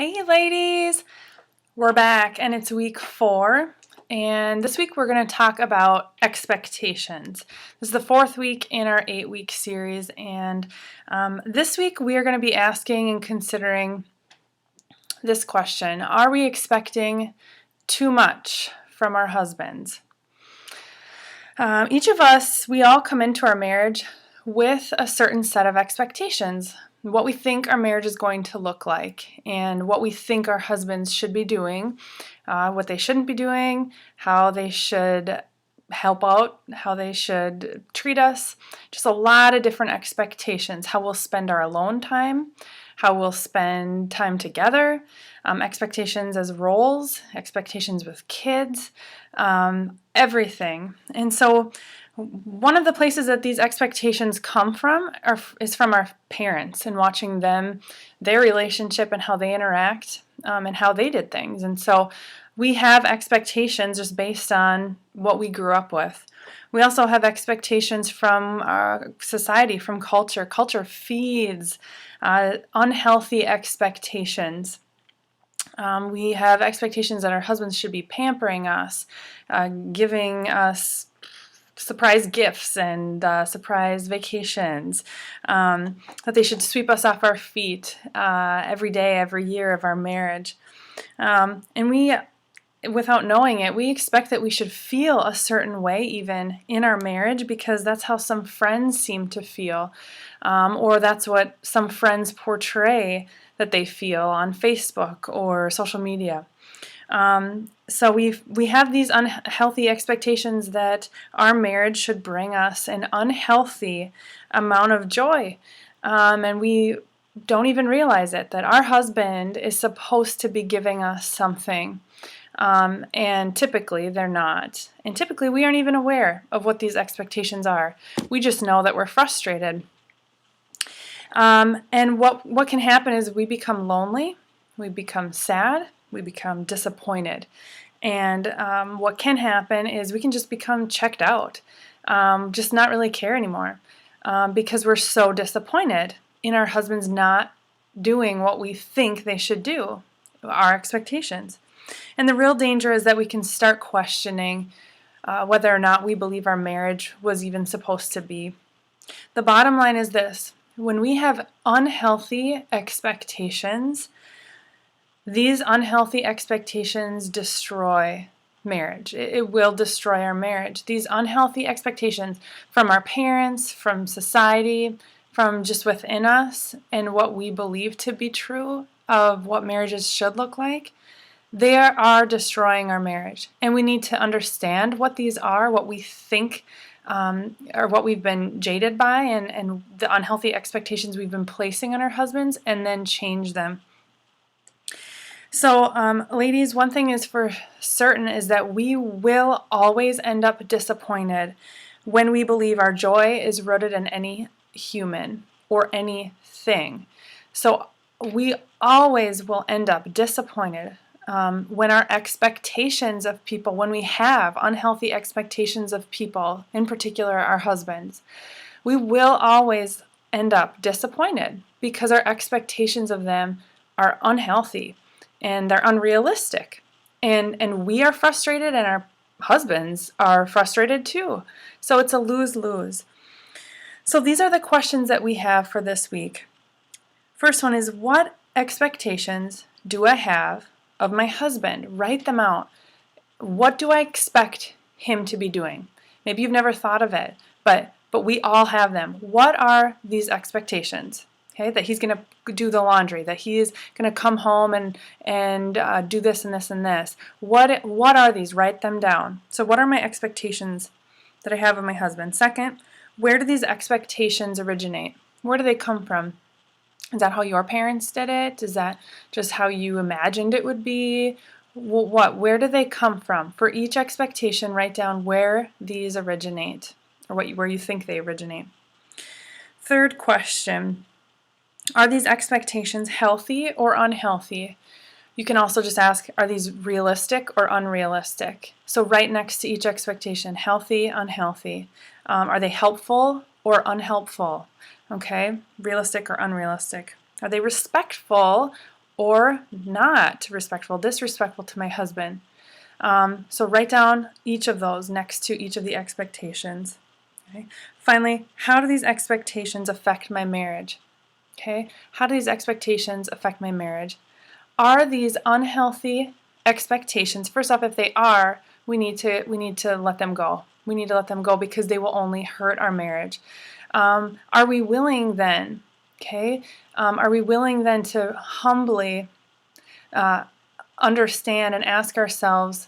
Hey ladies, we're back and it's week 4, and this week we're going to talk about expectations. This is the 4th week in our 8-week series, and this week we are going to be asking and considering this question: are we expecting too much from our husbands? Each of us, we all come into our marriage with a certain set of expectations. What we think our marriage is going to look like, and what we think our husbands should be doing, what they shouldn't be doing, how they should help out, how they should treat us. Just a lot of different expectations. How we'll spend our alone time, how we'll spend time together, expectations as roles, expectations with kids, everything. And so one of the places that these expectations come from is from our parents, and watching them, their relationship and how they interact, and how they did things. And so we have expectations just based on what we grew up with. We also have expectations from our society, from culture. Culture feeds unhealthy expectations. We have expectations that our husbands should be pampering us, giving us surprise gifts and surprise vacations, that they should sweep us off our feet every day, every year of our marriage. And we, without knowing it, we expect that we should feel a certain way even in our marriage because that's how some friends seem to feel, or that's what some friends portray that they feel on Facebook or social media. So we have these unhealthy expectations that our marriage should bring us an unhealthy amount of joy, and we don't even realize it, that our husband is supposed to be giving us something, and typically they're not. And typically we aren't even aware of what these expectations are. We just know that we're frustrated. And what can happen is we become lonely, we become sad, we become disappointed. And what can happen is we can just become checked out, just not really care anymore, because we're so disappointed in our husbands not doing what we think they should do, our expectations. And the real danger is that we can start questioning whether or not we believe our marriage was even supposed to be. The bottom line is this: when we have unhealthy expectations, these unhealthy expectations destroy marriage. It will destroy our marriage. These unhealthy expectations from our parents, from society, from just within us, and what we believe to be true of what marriages should look like, they are destroying our marriage. And we need to understand what these are, what we think, or what we've been jaded by, and the unhealthy expectations we've been placing on our husbands, and then change them. So, ladies, one thing is for certain is that we will always end up disappointed when we believe our joy is rooted in any human or anything. So we always will end up disappointed when our expectations of people, when we have unhealthy expectations of people, in particular our husbands, we will always end up disappointed because our expectations of them are unhealthy and they're unrealistic. And we are frustrated, and our husbands are frustrated too. So it's a lose-lose. So these are the questions that we have for this week. First one is, what expectations do I have of my husband? Write them out. What do I expect him to be doing? Maybe you've never thought of it, but we all have them. What are these expectations? Okay, that he's going to do the laundry, that he is going to come home and do this and this and this. What are these? Write them down. So what are my expectations that I have of my husband? Second, where do these expectations originate? Where do they come from? Is that how your parents did it? Is that just how you imagined it would be? Where do they come from? For each expectation, write down where these originate, or where you think they originate. Third question: are these expectations healthy or unhealthy? You can also just ask, are these realistic or unrealistic? So right next to each expectation, healthy, unhealthy. Are they helpful or unhelpful? Okay, realistic or unrealistic. Are they respectful or not respectful, disrespectful to my husband. So write down each of those next to each of the expectations. Okay. Finally, how do these expectations affect my marriage? Okay, how do these expectations affect my marriage? Are these unhealthy expectations? First off, if they are, we need to let them go. We need to let them go because they will only hurt our marriage. Are we willing then? Okay, are we willing then to humbly understand and ask ourselves,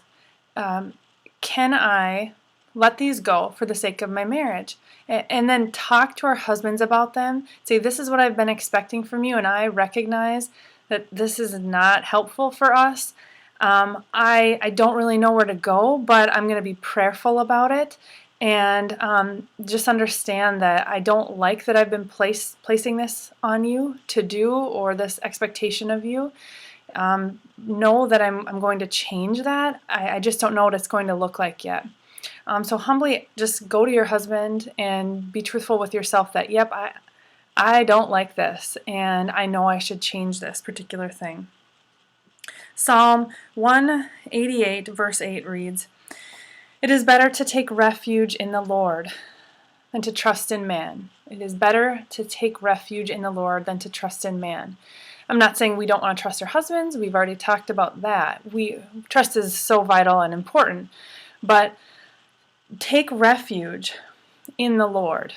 can I let these go for the sake of my marriage? And then talk to our husbands about them. Say, this is what I've been expecting from you, and I recognize that this is not helpful for us. I don't really know where to go, but I'm going to be prayerful about it. And just understand that I don't like that I've been placing this on you to do, or this expectation of you. Know that I'm going to change that. I just don't know what it's going to look like yet. So humbly just go to your husband and be truthful with yourself that, yep, I don't like this, and I know I should change this particular thing. Psalm 188 verse 8 reads, "It is better to take refuge in the Lord than to trust in man." It is better to take refuge in the Lord than to trust in man. I'm not saying we don't want to trust our husbands. We've already talked about that. Trust is so vital and important. But take refuge in the Lord.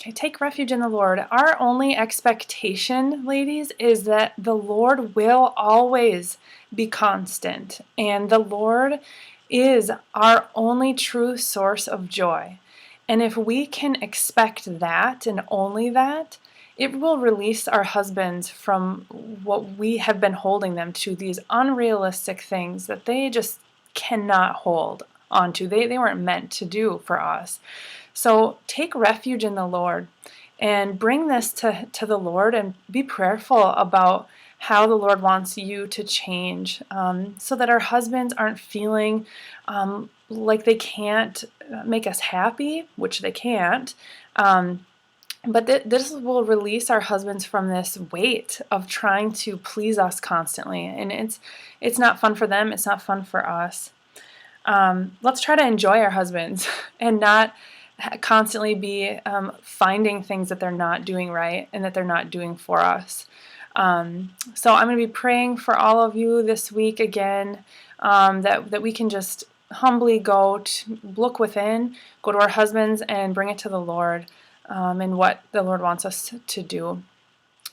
Okay, take refuge in the Lord. Our only expectation, ladies, is that the Lord will always be constant. And the Lord is our only true source of joy. And if we can expect that and only that, it will release our husbands from what we have been holding them to, these unrealistic things that they just cannot hold onto. They weren't meant to do for us. So take refuge in the Lord and bring this to the Lord, and be prayerful about how the Lord wants you to change, so that our husbands aren't feeling like they can't make us happy, which they can't. But this will release our husbands from this weight of trying to please us constantly. And it's not fun for them. It's not fun for us. Let's try to enjoy our husbands and not constantly be finding things that they're not doing right and that they're not doing for us. So I'm going to be praying for all of you this week again, that we can just humbly go to look within, go to our husbands and bring it to the Lord, and what the Lord wants us to do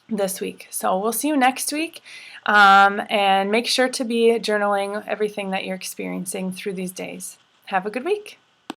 this week. So we'll see you next week, and make sure to be journaling everything that you're experiencing through these days. Have a good week.